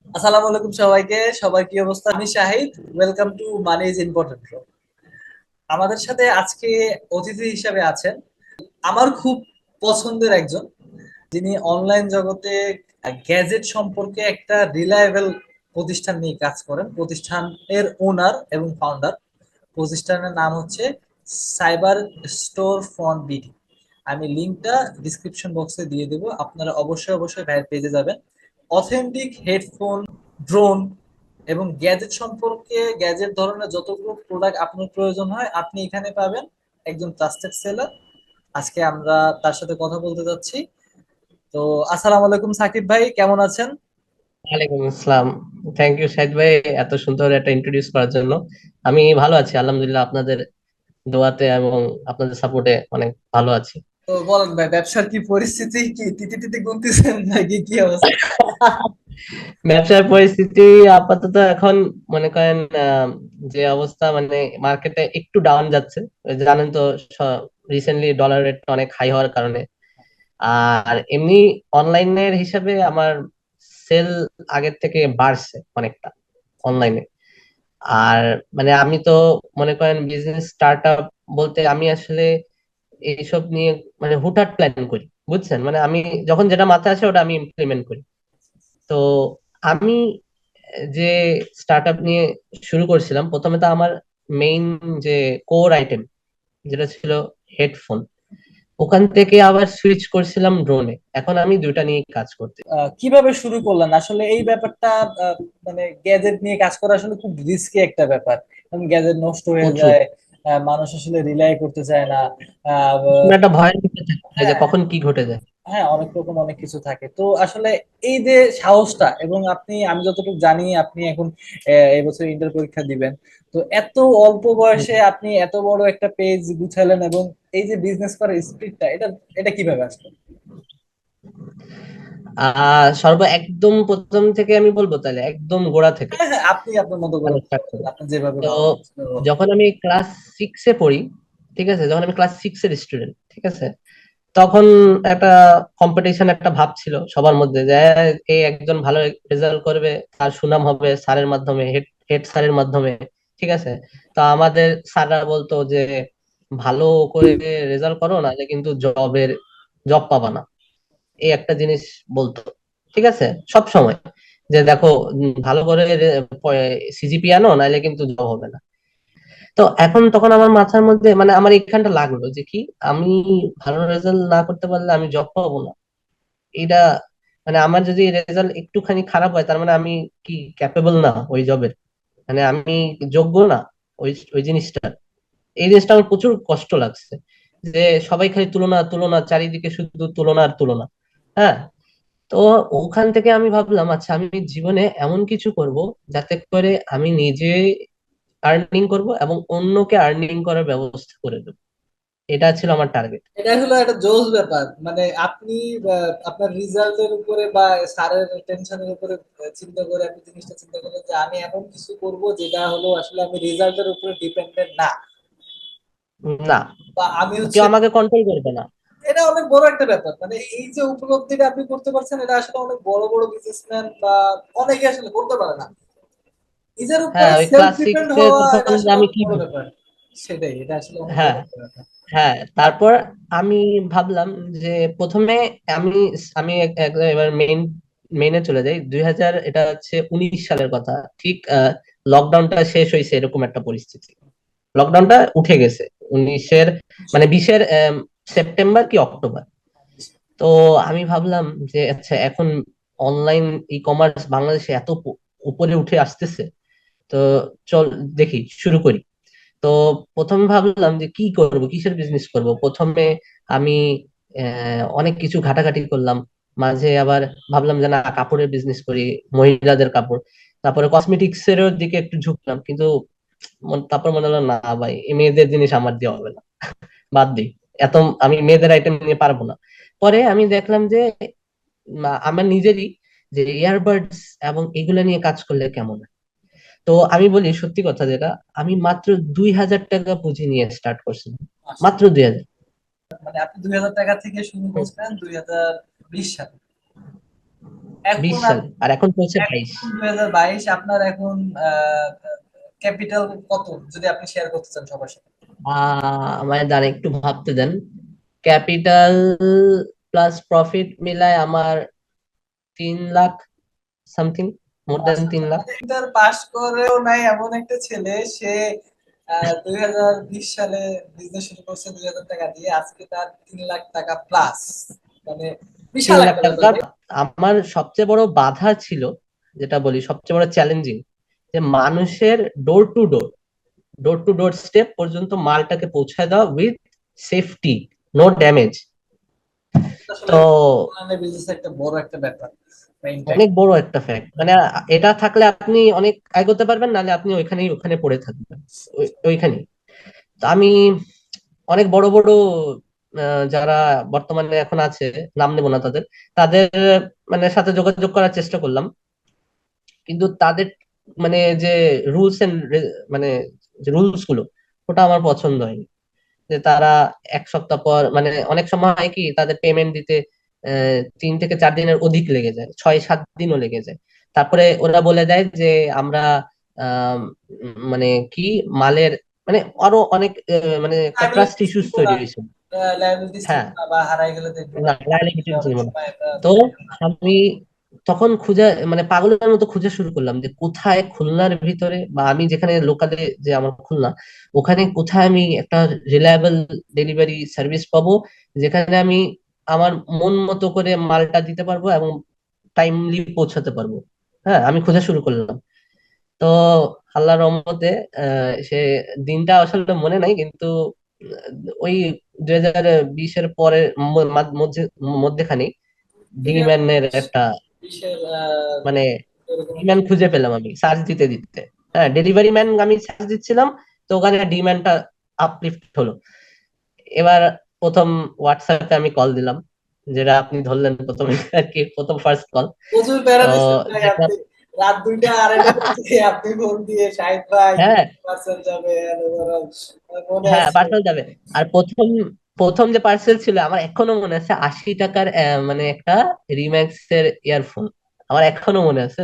আসসালামু আলাইকুম সবাইকে। সবার কি অবস্থা? আমি Shahid. Welcome to money is important. আমাদের সাথে আজকে অতিথি হিসেবে আছেন আমার খুব পছন্দের একজন, যিনি অনলাইন জগতে গ্যাজেট সম্পর্কে একটা রিলায়েবল প্রতিষ্ঠান নিয়ে কাজ করেন। প্রতিষ্ঠানের ওনার এবং ফাউন্ডার। প্রতিষ্ঠানের নাম হচ্ছে সাইবার স্টোর ফ্রন্ট বিডি। আমি লিঙ্কটা ডিসক্রিপশন বক্সে দিয়ে দেবো, আপনারা অবশ্যই অবশ্যই ভাইয়ের পেজে যাবেন। অথেন্টিক হেডফোন, ড্রোন এবং গ্যাজেট সম্পর্কে, গ্যাজেট ধরনের যতগুলো প্রোডাক্ট আপনার প্রয়োজন হয় আপনি এখানে পাবেন। একজন ট্রাস্টেড সেলার। আজকে আমরা তার সাথে কথা বলতে যাচ্ছি। তো আসসালামু আলাইকুম সাকিব ভাই, কেমন আছেন? ওয়ালাইকুম আসসালাম। থ্যাংক ইউ শাহিদ ভাই, এত সুন্দর একটা ইন্ট্রোডিউস করার জন্য। আমি ভালো আছি আলহামদুলিল্লাহ, আপনাদের দোয়াতে এবং আপনাদের সাপোর্টে অনেক ভালো আছি। তো বলেন ভাই, ব্যবসার কি পরিস্থিতি? কি তিতি তিতি গুনতেছেন নাকি কি অবস্থা? ব্যবসার পরিস্থিতি আপাতত এখন মনে করেন যে অবস্থা, মানে মার্কেটে একটু ডাউন যাচ্ছে। জানেন তো, রিসেন্টলি ডলার রেট অনেক হাই হওয়ার কারণে। আর এমনি অনলাইনের হিসাবে আমার সেল আগের থেকে বাড়ছে অনেকটা অনলাইনে। আর মানে আমি তো মনে করেন বিজনেস স্টার্ট আপ বলতে আমি আসলে এইসব নিয়ে মানে হুটহাট প্ল্যান করি, বুঝছেন? মানে আমি যখন যেটা মাথায় আসে ওটা আমি ইমপ্লিমেন্ট করি। তো আমি যে স্টার্ট আপ নিয়ে শুরু করছিলাম, প্রথমে তো আমার মেইন যে কোর আইটেম যেটা ছিল হেডফোন, ওখান থেকে আবার সুইচ করছিলাম ড্রোনে। এখন আমি দুইটা নিয়ে কাজ করতে। কিভাবে শুরু করলেন আসলে এই ব্যাপারটা? মানে গ্যাজেট নিয়ে কাজ করা আসলে খুব রিস্কি একটা ব্যাপার, কারণ গ্যাজেট নষ্ট হয়ে প্রচুর যায়। মানুষ আসলে রিলাই করতে চায় না। আহ, একটা ভয়ের ভিতরে থাকতে হয় যে হ্যাঁ, কখন কি ঘটে যায়। হ্যাঁ, অনেক রকম অনেক কিছু থাকে তো আসলে। এই যে সাহসটা, এবং আপনি, আমি যতটুকু জানি আপনি এখন এবছর ইন্টার পরীক্ষা দিবেন। তো এত অল্প বয়সে আপনি এত বড় একটা পেজ গুছালেন, এবং এই যে বিজনেস করার স্পিরিটটা, এটা এটা কিভাবে আসলো? একদম প্রথম থেকে আমি বলবো, তাহলে একদম গোড়া থেকে হ্যাঁ, হ্যাঁ, আপনি আপনার মতো করে মানে বলতে start পারেন, করি। আপনি যেভাবে তো ভালো লাগছে সেভাবে বলতে যখন আমি ক্লাস সিক্সে পড়ি, ঠিক আছে, যখন আমি ক্লাস সিক্স এর স্টুডেন্ট, ঠিক আছে, তখন একটা কম্পিটিশন একটা ভাব ছিল সবার মধ্যে যে এই একজন ভালো রেজাল্ট করবে, তার সুনাম হবে স্যারের মাধ্যমে, হেড হেড স্যারের মাধ্যমে, ঠিক আছে। তো আমাদের স্যাররা বলতো যে ভালো করে রেজাল্ট করো, নাহলে কিন্তু জব পাবা না। এই একটা জিনিস বলতো, ঠিক আছে, সব সময়, যে দেখো ভালো করে সিজিপি আনো, নাহলে কিন্তু জব হবে না। তো এখন তখন আমার মাথার মধ্যে মানে আমার এখানটা লাগলো যে কি, আমি ভালো রেজাল্ট না করতে পারলে আমি জব পাবো না। এটা মানে আমার যদি রেজাল্ট একটুখানি খারাপ হয়, তার মানে আমি কি ক্যাপেবল না ওই জবের? মানে আমি যোগ্য না ওই ওই জিনিসটা। এই জিনিসটা আমার প্রচুর কষ্ট লাগছে, যে সবাই খালি তুলনা তুলনা, চারিদিকে শুধু তুলনা আর তুলনা। হ্যাঁ। তো ওখান থেকে আমি ভাবলাম, আচ্ছা আমি জীবনে এমন কিছু করব যাতে করে আমি নিজে আর্নিং করব এবং অন্যকে আর্নিং করার ব্যবস্থা করে দেবো। এটা ছিল আমার টার্গেট। এটা হলো একটা জোস ব্যাপার। মানে আপনি আপনার রেজাল্টের উপরে বা স্যারের টেনশনের উপরে চিন্তা করে আপনি জিনিসটা চিন্তা করেন যে আমি এমন কিছু করব যেটা হলো আসলে আমি রেজাল্টের উপরে ডিপেন্ডেন্ট না, না, বা আমি কেউ হচ্ছে। আমাকে কন্ট্রোল করবে না। এটা অনেক বড় একটা ব্যাপার, মানে এই যে উপলব্ধিটা আপনি করতে পারছেন, এটা আসলে অনেক বড় বড় বিজনেসম্যান বা অনেকে আসলে করতে পারে না। নিজের উপরে হ্যাঁ, ওই সেলফ ক্লাস ডিপেন্ড সিক্স এ হওয়া, এটা তখন আসলে আমি অনেক কি বড় ভাববো? ব্যাপার। সেটাই, এটা আসলে অনেক বড় হ্যাঁ, একটা ব্যাপার। হ্যাঁ, তারপর আমি ভাবলাম যে প্রথমে আমি আমি এবার মেইনে চলে যাই। 2000, এটা হচ্ছে 19 সালের কথা, ঠিক লকডাউনটা শেষ হয়েছে এরকম একটা পরিস্থিতি। লকডাউনটা উঠে গেছে 19-এর, মানে 20-এর সেপ্টেম্বর কি অক্টোবর। তো আমি ভাবলাম যে আচ্ছা এখন অনলাইন ই কমার্স বাংলাদেশে এত উপরে উঠে আসতেছে, তো চল দেখি শুরু করি। তো প্রথমে ভাবলাম যে কি করব, কিসের বিজনেস করব। প্রথমে আমি অনেক কিছু ঘাটাঘাটি করলাম, মাঝে আবার ভাবলাম যে না, কাপড়ের বিজনেস করি, মহিলাদের কাপড়। তারপরে কসমেটিক্স এর দিকে একটু ঝুঁকলাম, কিন্তু তারপর মনে হলো না ভাই, এই মেয়েদের জিনিস আমার দিয়ে হবে না, বাদ দিই। এত আমি মেয়েদের আইটেম নিয়ে পারবো না। পরে আমি দেখলাম যে আমার নিজেরই যে ইয়ারবাডস এবং এগুলো নিয়ে কাজ করলে কেমন হয়। তো আমি বলি সত্যি কথা যেটা, আমি মাত্র 2000 টাকা পুঁজি নিয়ে স্টার্ট করছিলাম। মাত্র মাশাআল্লাহ। 2000। মানে আপনি 2000 টাকা থেকে শুরু করছেন 2020 সালে। এখন 20 সালে, আর এখন চলছে এখন 22। 2022, আপনার এখন ক্যাপিটাল কত, যদি আপনি শেয়ার করতে চান সবার সাথে? আমায় দাঁড়া একটু ভাবতে দেন। ক্যাপিটাল প্লাস প্রফিট মিলায় আমার 3 লাখ সামথিং, মোর দেন আচ্ছা, আচ্ছা, 3 লাখ। মানে ইন্টার পাস করেও নাই এমন একটা ছেলে, সে 2020 সালে বিজনেস শুরু করছে 2,000 টাকা দিয়ে, আজকে তার 3 লাখ টাকা প্লাস। মানে তিন বিশাল লাখ একটা ব্যাপার টাকা ভাই। আমার সবচেয়ে বড় বাধা ছিল, যেটা বলি সবচেয়ে বড় চ্যালেঞ্জিং, যে মানুষের door to door, door to door step পর্যন্ত মালটাকে পৌঁছায় দেওয়া উইথ সেফটি, নো ড্যামেজ। আসলে তো অনলাইন বিজনেস একটা বড় একটা ব্যাপার বা ইম্প্যাক্ট। অনেক বড় একটা ফ্যাক্ট, মানে এটা থাকলে আপনি অনেক এগোতে পারবেন, নাহলে আপনি ওখানে পড়ে থাকবেন ওইখানেই। তো আমি অনেক বড় বড় যারা বর্তমানে এখন আছে, নাম নেব না তাদের, তাদের মানে সাথে যোগাযোগ করার চেষ্টা করলাম, কিন্তু তাদের মানে যে রুলস এন্ড মানে যে রুলস গুলো, ওটা আমার পছন্দ হয়নি। যে তারা 1 সপ্তাহ পর, মানে অনেক সময় হয় কি তাদের পেমেন্ট দিতে 3 থেকে 4 দিনের অধিক লেগে যায়, 6-7 দিনও লেগে যায়। তারপরে ওরা বলে দেয় যে আমরা আম, মানে কি মালের, মানে আরো অনেক মানে একটা ট্রাস্ট লায়াবিলিটিস ইস্যুস নিবো না, তৈরি হয়েছে। লায়াবিলিটিস হ্যাঁ, নিবো না, বা হারাই গেলে দেখবো না, না লাইবিলিটি অনেক নিব না। সময় এটা তো মেনে নেবে না। আমি তখন খুঁজে, মানে পাগলের মতো খুঁজে শুরু করলাম যে কোথায় খুলনার ভিতরে, বা আমি যেখানে লোকালে, যে আমার খুলনা, ওখানে কোথায় আমি একটা রিলায়েবল ডেলিভারি সার্ভিস পাবো, যেখানে আমি আমার মন মতো করে মালটা দিতে পারবো এবং টাইমলি পৌঁছাতে পারবো। হ্যাঁ, আমি খোঁজা শুরু করলাম। তো আল্লাহর রহমতে সে দিনটা আসলে মনে নাই, কিন্তু ওই 2020-এর পরে মধ্যেখানে ডিম্যানের একটা, বিশের মানে এরকম একটা। ডিম্যান খুঁজে পেলাম আমি সার্চ দিতে দিতে। হ্যাঁ, ডেলিভারি ম্যান আমি সার্চ দিচ্ছিলাম, তো ওখানে ডিম্যানটা আপলিফট হলো। এবার প্রথম হোয়াটসঅ্যাপে আমি কল দিলাম, যেটা আপনি ধরলেন প্রথমে আর কি, প্রথম ফার্স্ট কল। প্রচুর প্যারা তো দিচ্ছেন ভাই দেখলাম, আপনি। রাত 2টা 2:30টার দিকে আপনি ফোন দিয়ে, শাহিদ ভাই হ্যাঁ পার্সেল যাবে, মনে হ্যাঁ আছে? পার্সেল যাবে। আর প্রথম প্রথম যে পার্সেল ছিল আমার এখনো মনে আছে, 80 টাকার মানে একটা রিম্যাক্স এর ইয়ারফোন, আমার এখনো মনে আছে।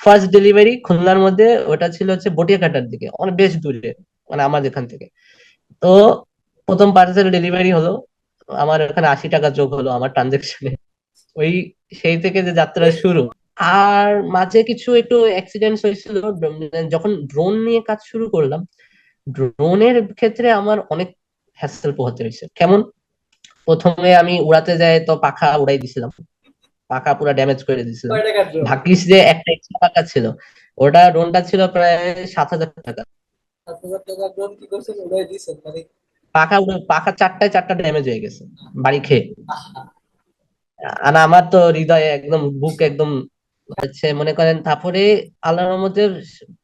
ফার্স্ট ডেলিভারি খুলনার মধ্যে, ওটা ছিল হচ্ছে বটিয়াকাটার দিকে, অনেক বেশ দূরে, মানে আমার যেখান থেকে। তো প্রথম পার্সেল ডেলিভারি হলো, আমার ওখানে 80 টাকা যোগ হলো আমার ট্রানজেকশনে। ওই সেই থেকে যে যাত্রা শুরু। আর মাঝে কিছু একটু অ্যাক্সিডেন্টস হয়েছিল, যখন ড্রোন নিয়ে কাজ শুরু করলাম, ড্রোনের ক্ষেত্রে আমার অনেক হ্যাসেল পোহাতে হয়েছে। কেমন? প্রথমে আমি উড়াতে যাই তো পাখা উড়াই দিছিলাম, পাখা পুরো ড্যামেজ করে দিছিলাম। কয় টাকার ড্রোন? ভাগ্যিস যে একটা এক্সট্রা পাখা ছিল, ওটা ড্রোনটা ছিল প্রায় 7,000 টাকা। 7,000 টাকার ড্রোন কি করছেন, উড়াই দিয়েছেন মানে? পাখা চারটায় চারটা ড্যামেজ হয়ে গেছে বাড়ি খেয়ে। আহা। আর আমার তো হৃদয়ে একদম, বুক একদম হচ্ছে মনে করেন। তারপরে আল্লাহর রহমতে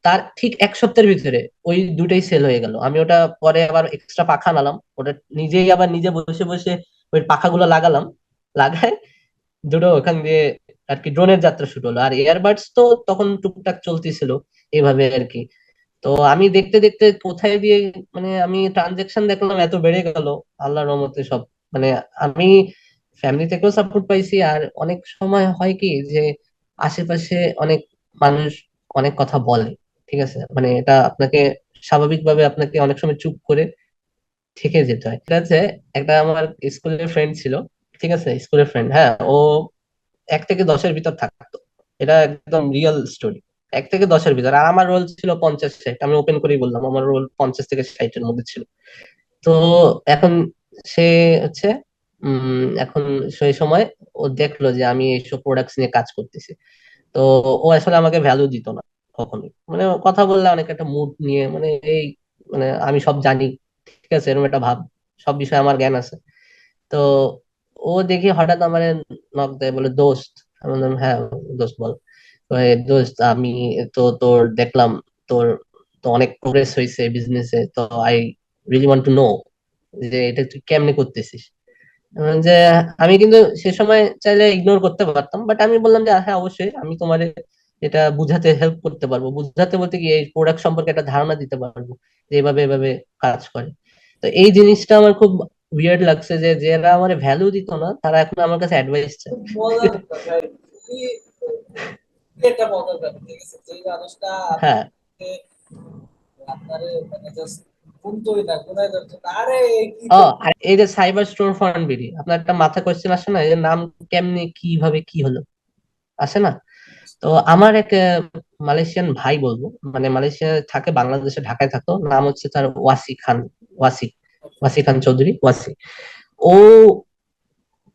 তার ঠিক 1 সপ্তাহের ভিতরে ওই দুটোই সেল হয়ে গেল। আমি ওটা পরে আবার এক্সট্রা পাখা আনালাম, ওটা নিজেই আবার নিজে বসে বসে ওই পাখাগুলো লাগালাম, লাগাই দুটো ওখান দিয়ে আর কি ড্রোনের যাত্রা শুরু হলো। আর এয়ারবাডস তো তখন টুকটাক চলতেছিল এইভাবে আর কি। তো আমি দেখতে দেখতে কোথায় দিয়ে, মানে আমি ট্রানজেকশন দেখলাম এত বেড়ে গেল আল্লাহর রহমতে সব। মানে আমি ফ্যামিলি থেকেও সাপোর্ট পাইছি, আর অনেক সময় হয় কি যে আশেপাশে অনেক মানুষ অনেক কথা বলে, ঠিক আছে, মানে এটা আপনাকে স্বাভাবিকভাবে আপনাকে অনেক সময় চুপ করে থেকে যেতে হয়, ঠিক আছে। একটা আমার স্কুলের ফ্রেন্ড ছিল, ঠিক আছে, স্কুলের ফ্রেন্ড, হ্যাঁ, ও 1 থেকে 10-এর ভিতর থাকতো, এটা একদম রিয়েল স্টোরি। 1 থেকে 10-এর ভিতর, আর আমার রোল ছিল 50-60, আমি ওপেন করেই বললাম আমার রোল 50 থেকে 60-এর মধ্যে ছিল। তো এখন সে হচ্ছে এখন সেই সময় ও দেখলো যে আমি এইসব প্রোডাক্টস নিয়ে কাজ করতেছি। তো ও আসলে আমাকে ভ্যালু দিত না কখনোই, মানে ও কথা বললে অনেক একটা মুড নিয়ে, মানে এই, মানে আমি সব জানি, ঠিক আছে, এরকম একটা ভাব, সব বিষয়ে আমার জ্ঞান আছে। তো ও দেখি হঠাৎ আমার নক দেয়, বলে দোস্ত। আমি বললাম হ্যাঁ দোস্ত বল। কয়, দোস্ত আমি তো তোর দেখলাম, তোর তো অনেক প্রোগ্রেস হয়েছে বিজনেসে, তো I really want to know যে এটা তুই কেমনে করতেছিস। যে আমি কিন্তু সে সময় চাইলে ইগনোর করতে পারতাম, বাট আমি বললাম যে হ্যাঁ অবশ্যই আমি তোমার এটা বুঝাতে হেল্প করতে পারবো, বুঝাতে বলতে কি এই প্রোডাক্ট সম্পর্কে একটা ধারণা দিতে পারবো যে এভাবে এভাবে কাজ করে। তো এই জিনিসটা আমার খুব উইয়ার্ড লাগছে যে যারা আমার ভ্যালু দিত না, তারা এখন আমার কাছে অ্যাডভাইস চায়। খুব মজার ব্যাপার ভাই। খুবই একটা মজার ব্যাপার, ঠিক আছে, যে মানুষটা হ্যাঁ। আপনাকে আপনারে মানে জাস্ট কোনটোই না কোনায় যাচ্ছে না, আরে কি ও, তো। আর এই যে সাইবার স্টোর ফান্ড বিডি, আপনার একটা মাথা কোয়েশ্চেন আসে না, এর নাম কেমনে কিভাবে কি হলো, আসে না? তো আমার এক মালয়েশিয়ান ভাই বলবো, মানে মালয়েশিয়া থাকে, বাংলাদেশে ঢাকায় থাকতো, নাম হচ্ছে তার ওয়াসি খান। ওয়াসি, ওয়াসি খান চৌধুরী, ওয়াসি। ও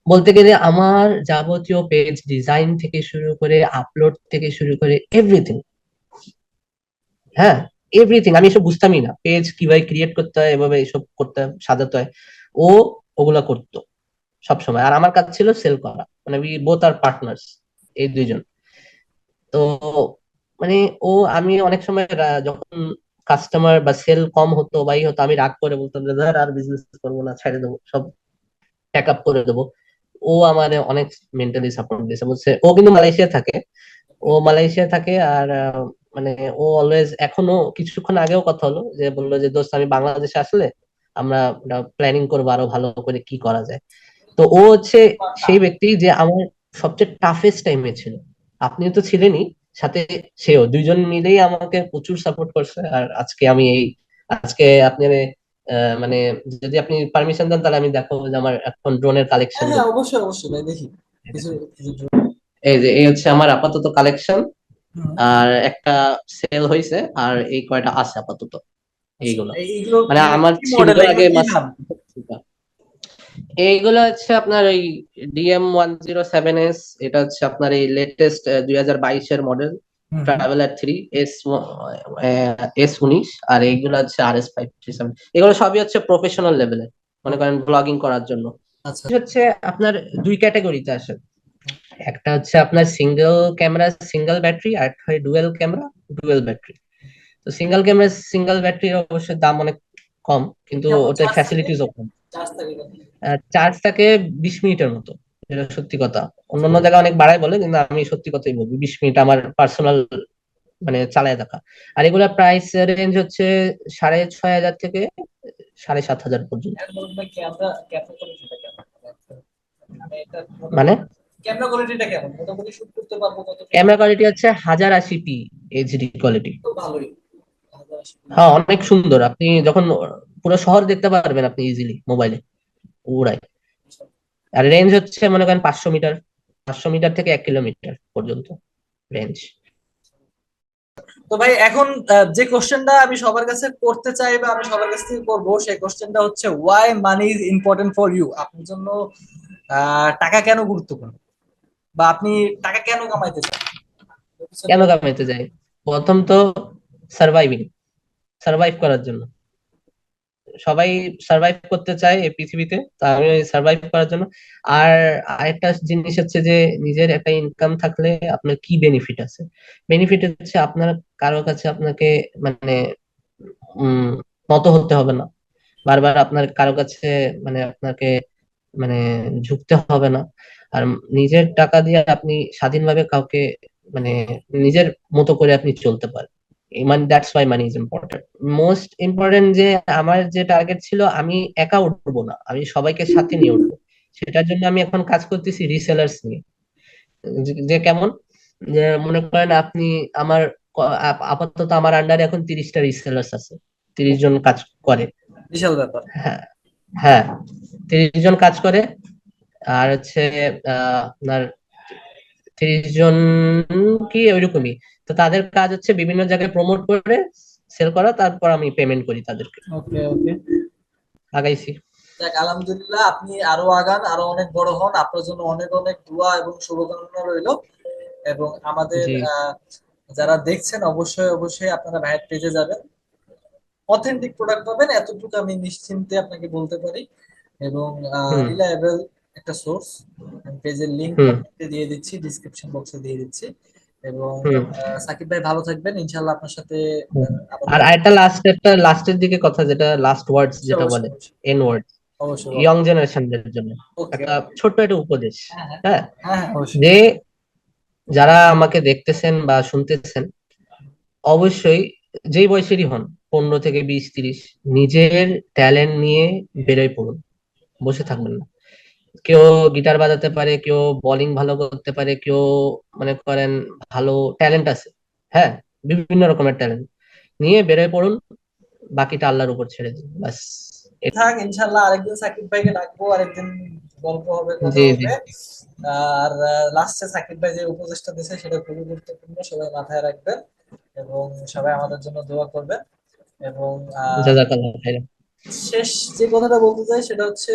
বলতে গেলে আমার যাবতীয় পেজ ডিজাইন থেকে শুরু করে, আপলোড থেকে শুরু করে এভরিথিং, হ্যাঁ, এভরিথিং, আমি এসব বুঝতামই না, পেজ কিভাবে ক্রিয়েট করতে হয়, এভাবে এসব করতে হয়, সাজাতে হয়। ও ওগুলা করতো সবসময়, আর আমার কাজ ছিল সেল করা, মানে উই বোথ আর পার্টনার্স, এই দুইজন। তো মানে ও, আমি অনেক সময় যখন কাস্টমার বা সেল কম হতো বা ই হতো, আমি রাগ করে বলতাম যে ধর আর বিজনেস করবো না, ছেড়ে দেবো সব, প্যাক আপ করে দেবো। ও আমার অনেক মেন্টালি সাপোর্ট দিয়েছে, বুঝছে। ও কিন্তু মালয়েশিয়া থাকে, ও মালয়েশিয়া থাকে আর মানে ও অলওয়েজ, এখনো কিছুক্ষণ আগেও কথা হলো, যে বললো যে দোস্ত আমি বাংলাদেশে আসলে আমরা প্ল্যানিং করবো আরো ভালো করে কি করা যায়। তো ও হচ্ছে সেই ব্যক্তি যে আমার সবচেয়ে টাফেস্ট টাইমে ছিল। আপনি তো ছিলেনই, সাথে সেও, দুইজন মিলেই আমাকে প্রচুর সাপোর্ট করছে। আর আজকে আমি এই, আজকে আপনি মানে যদি আপনি পারমিশন দেন তাহলে আমি দেখাবো যে আমার এখন ড্রোনের হ্যাঁ কালেকশন হ্যাঁ, গুলো। অবশ্যই অবশ্যই ভাই, দেখি কিছু কিছু। এই যে এই হচ্ছে আমার আপাতত কালেকশন, হুম। আর একটা সেল হয়েছে, আর এই কয়টা আছে আপাতত আচ্ছা, এইগুলো। এইগুলো মানে মানে আমার কি ছিল মডেল, এগুলো আগে কি নাম? এইগুলো হচ্ছে আপনার ওই DM-107S, এটা হচ্ছে আপনার এই লেটেস্ট 2022-এর মডেল, হুম হুম। Traveller 3S19। আর এইগুলো হচ্ছে RS-537, এগুলো সবই হচ্ছে প্রফেশনাল লেভেলের, মনে Okay, করেন ব্লগিং করার জন্য। আচ্ছা। হচ্ছে আপনার দুই ক্যাটাগরিতে আসে, একটা হচ্ছে আপনার সিঙ্গেল ক্যামেরা সিঙ্গেল ব্যাটারি, আর একটা হয় ডুয়েল ক্যামেরা ডুয়েল ব্যাটারি। তো সিঙ্গেল ক্যামেরা সিঙ্গেল ব্যাটারির অবশ্যই দাম অনেক কম, এটা কিন্তু কেমন ওটার চার্জ থাকে? ফ্যাসিলিটিসও কম। চার্জ থাকে কেমন? চার্জ থাকে 20 মিনিটের মতো, এটা সত্যি কথা। অন্যান্য জায়গায় অনেক বাড়ায় বলে, কিন্তু আমি সত্যি কথাই বলবো, 20 মিনিট আমার পার্সোনাল মানে চালায় দেখা। আর এগুলা প্রাইস রেঞ্জ হচ্ছে 6,500 থেকে 7,500 পর্যন্ত। এর মধ্যে ক্যামেরা ক্যামেরা কোয়ালিটিটা কেমন? মানে এটা মানে মোটামুটি ক্যামেরা কোয়ালিটিটা কেমন, মোটামুটি শুট করতে পারবো কতটুকু? ক্যামেরা কোয়ালিটি হচ্ছে 1080p এইচডি কোয়ালিটি। তো ভালোই। 1080p। হ্যাঁ, অনেক সুন্দর, আপনি যখন পুরো শহর দেখতে পারবেন আপনি ইজিলি মোবাইলে, উড়াই। আর রেঞ্জ হচ্ছে মনে করেন 500 মিটার, 500 মিটার থেকে 1 কিলোমিটার পর্যন্ত রেঞ্জ। তো ভাই এখন যে কোশ্চেনটা আমি সবার কাছে করতে চাই বা আমি সবার কাছ থেকে করবো, সেই কোশ্চেনটা হচ্ছে why money is important for you. আপনার জন্য টাকা কেন গুরুত্বপূর্ণ, বা আপনি টাকা কেন কামাইতে চান? এর পিছনে কেন কামাইতে যাই? প্রথম তো সার্ভাইভিং, সার্ভাইভ করার জন্য। সবাই সার্ভাইভ করতে চায় এই পৃথিবীতে, তা আমি সার্ভাইভ করার জন্য। আর আরেকটা জিনিস হচ্ছে যে নিজের একটা ইনকাম থাকলে আপনার কি বেনিফিট আছে? বেনিফিট হচ্ছে আপনার কারো কাছে আপনাকে মানে উম নত হতে হবে না, বারবার আপনার কারো কাছে মানে আপনাকে মানে ঝুঁকতে হবে না। আর নিজের টাকা দিয়ে আপনি স্বাধীনভাবে কাউকে মানে নিজের মতো করে আপনি চলতে পারেন। মানে that's why money is important. Most important যে আমার যে টার্গেট ছিল, আমি একা উঠবো না, আমি সবাইকে সাথে নিয়ে উঠবো। সেটার জন্য আমি এখন কাজ করতেছি রিসেলার্স নিয়ে। যে কেমন, যে মনে করেন আপনি আমার আপাতত আমার আন্ডারে এখন 30টা রিসেলার্স আছে, 30 জন কাজ করে। বিশাল ব্যাপার। হ্যাঁ, হ্যাঁ, 30 জন কাজ করে। আর হচ্ছে আপনার 30 জন কি ওইরকমই। তো তাদের কাজ হচ্ছে বিভিন্ন জায়গায় প্রমোট করে সেল করা, তারপর আমি পেমেন্ট করি তাদেরকে। ওকে ওকে। লাগাইছি। যাক, আলহামদুলিল্লাহ, আপনি আরো আগান, আরো অনেক বড় হন, আপনার জন্য অনেক অনেক দোয়া এবং শুভকামনা রইলো। এবং আমাদের জি। যারা দেখছেন, অবশ্যই অবশ্যই আপনারা ভাইয়ের পেজে যাবেন, অথেন্টিক প্রোডাক্ট পাবেন, এতটুকু আমি নিশ্চিন্তে আপনাকে বলতে পারি। এবং হুম। রিলায়েবল একটা সোর্স। পেজের লিংক হুম। কমেন্টে দিয়ে দিচ্ছি, ডিসক্রিপশন বক্সে দিয়ে দিচ্ছি। এবং হুম। সাকিব ভাই ভালো থাকবেন, ইনশাল্লাহ আপনার সাথে হুম। আবারও আর একটা লাস্ট, একটা লাস্টের দিকে কথা, যেটা লাস্ট ওয়ার্ডস অবশ্যই যেটা অবশ্যই বলে, অবশ্যই এন ওয়ার্ড, অবশ্যই ইয়ং বলেন। জেনারেশনদের জন্য ওকে একটা ওকে। ছোট্ট একটা উপদেশ। হ্যাঁ হ্যাঁ। হ্যাঁ, হ্যাঁ হ্যাঁ, অবশ্যই। যে যারা আমাকে দেখতেছেন বা শুনতেছেন, অবশ্যই যেই বয়সেরই হন, 15 থেকে 20 30, নিজের ট্যালেন্ট নিয়ে বেরোয় পড়ুন, বসে থাকবেন না। কেউ গিটার বাজাতে পারে, কেউ বোলিং ভালো করতে পারে, কেউ মনে করেন ভালো ট্যালেন্ট আছে। হ্যাঁ, বিভিন্ন রকমের ট্যালেন্ট নিয়ে বেরোয় পড়ুন, বাকিটা আল্লাহর উপর ছেড়ে দিন ব্যাস। থাক, ইনশাল্লাহ আরেকদিন সাকিব ভাইকে ডাকবো, আরেকদিন গল্প হবে, কথা জি জি হবে। আর লাস্টে সাকিব ভাই যে উপদেশটা দিয়েছে সেটা খুবই গুরুত্বপূর্ণ, সবাই মাথায় রাখবেন এবং সবাই আমাদের জন্য দোয়া করবেন। এবং জাজাকাল্লাহ খাইরান। শেষ যে কথাটা বলতে চাই সেটা হচ্ছে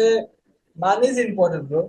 মানি ইজ ইম্পর্টেন্ট ব্রো।